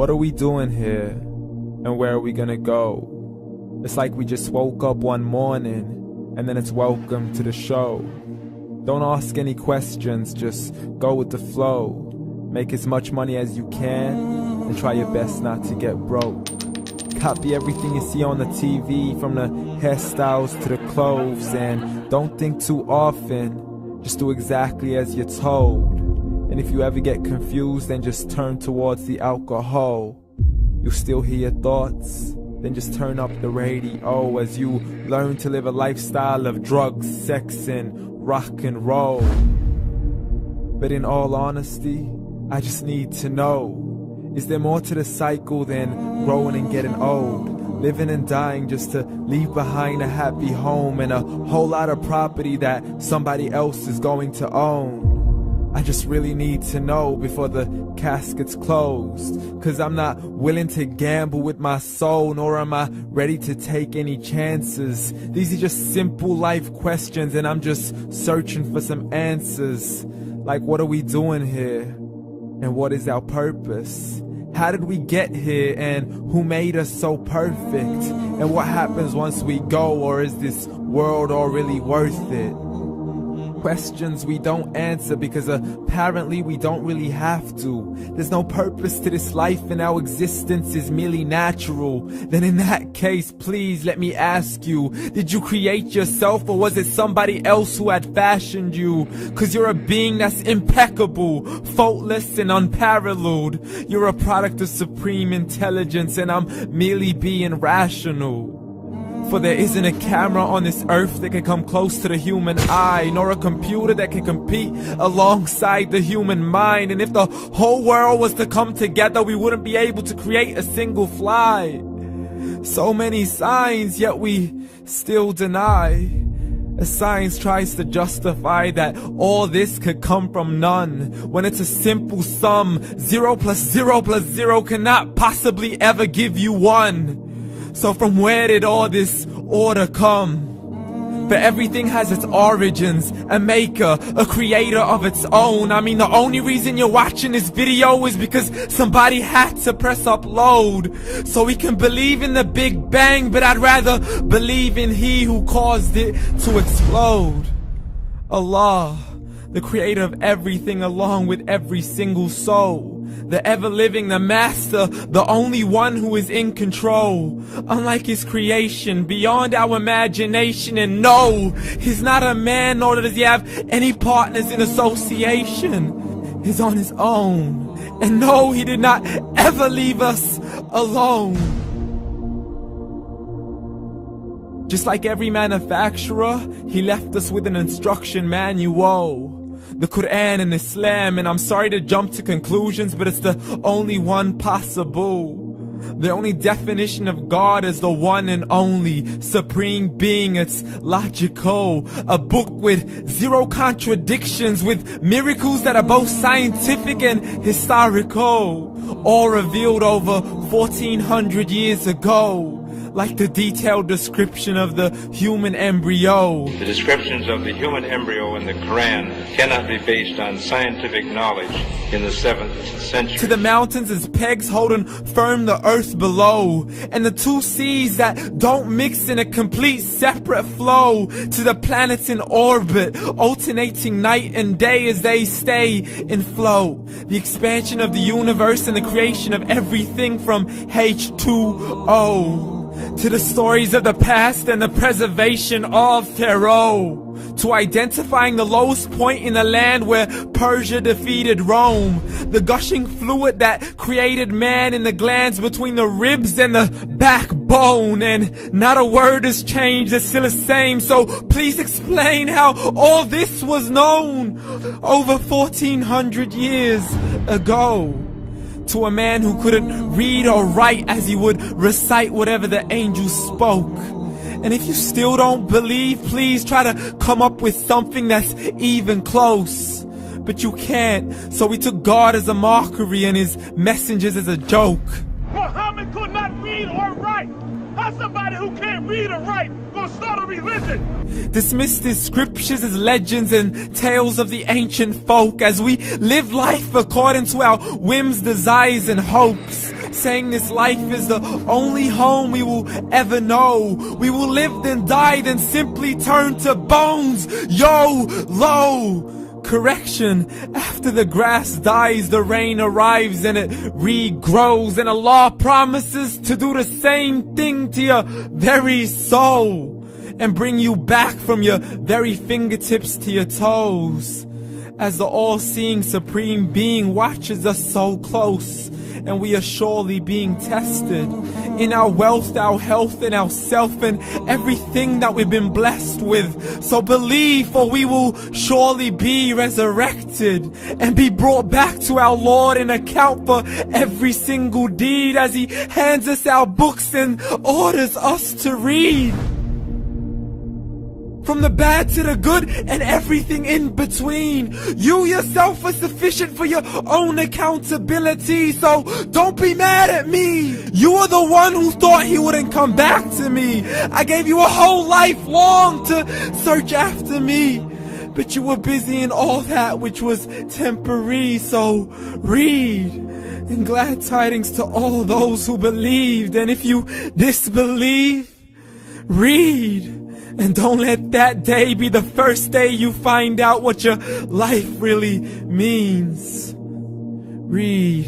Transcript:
What are we doing here? And where are we gonna go? It's like we just woke up one morning and then it's welcome to the show. Don't ask any questions, just go with the flow. Make as much money as you can and try your best not to get broke. Copy everything you see on the TV, from the hairstyles to the clothes, and don't think too often, just do exactly as you're told. And if you ever get confused, then just turn towards the alcohol. You still hear your thoughts? Then just turn up the radio as you learn to live a lifestyle of drugs, sex, and rock and roll. But in all honesty, I just need to know, is there more to the cycle than growing and getting old? Living and dying just to leave behind a happy home and a whole lot of property that somebody else is going to own. I just really need to know before the casket's closed, 'cause I'm not willing to gamble with my soul, nor am I ready to take any chances. These are just simple life questions and I'm just searching for some answers. Like, what are we doing here? And what is our purpose? How did we get here, and who made us so perfect? And what happens once we go, or is this world all really worth it? Questions we don't answer because apparently we don't really have to. There's no purpose to this life and our existence is merely natural. Then in that case, please let me ask you, did you create yourself, or was it somebody else who had fashioned you? 'Cause you're a being that's impeccable, faultless and unparalleled. You're a product of supreme intelligence and I'm merely being rational. For there isn't a camera on this earth that can come close to the human eye, nor a computer that can compete alongside the human mind. And if the whole world was to come together, we wouldn't be able to create a single fly. So many signs, yet we still deny. As science tries to justify that all this could come from none, when it's a simple sum. 0 plus 0 plus 0 cannot possibly ever give you 1. So from where did all this order come? For everything has its origins, a maker, a creator of its own. I mean, the only reason you're watching this video is because somebody had to press upload. So we can believe in the Big Bang, but I'd rather believe in He who caused it to explode. Allah, the creator of everything along with every single soul. The ever-living, the master, the only one who is in control. Unlike his creation, beyond our imagination. And no, he's not a man, nor does he have any partners in association. He's on his own. And no, he did not ever leave us alone. Just like every manufacturer, he left us with an instruction manual. The Quran and Islam, and I'm sorry to jump to conclusions, but it's the only one possible. The only definition of God is the one and only supreme being. It's logical, a book with 0 contradictions, with miracles that are both scientific and historical, all revealed over 1400 years ago. Like the detailed description of the human embryo. The descriptions of the human embryo in the Quran cannot be based on scientific knowledge in the 7th century. To the mountains as pegs holding firm the earth below, and the 2 seas that don't mix in a complete separate flow. To the planets in orbit, alternating night and day as they stay in flow. The expansion of the universe and the creation of everything from H2O. To the stories of the past and the preservation of Pharaoh. To identifying the lowest point in the land where Persia defeated Rome. The gushing fluid that created man in the glands between the ribs and the backbone. And not a word has changed, it's still the same. So please explain how all this was known over 1400 years ago. To a man who couldn't read or write as he would recite whatever the angels spoke. And if you still don't believe, please try to come up with something that's even close. But you can't, so we took God as a mockery and his messengers as a joke. Muhammad could not read or write. How's somebody who can't read or write gonna start a religion? Dismissed his scriptures as legends and tales of the ancient folk, as we live life according to our whims, desires, and hopes. saying this life is the only home we will ever know. We will live then die then simply turn to bones. YOLO! Correction, after the grass dies, the rain arrives and it regrows, and Allah promises to do the same thing to your very soul and bring you back from your very fingertips to your toes, as the all-seeing supreme being watches us so close, and we are surely being tested in our wealth, our health, and our self, and everything that we've been blessed with. So believe, for we will surely be resurrected and be brought back to our Lord and account for every single deed, as He hands us our books and orders us to read. From the bad to the good and everything in between. You yourself are sufficient for your own accountability, so don't be mad at me. You are the one who thought He wouldn't come back to me. I gave you a whole life long to search after me, but you were busy in all that which was temporary. So read, and glad tidings to all those who believed. And if you disbelieve, read. And don't let that day be the first day you find out what your life really means. Read.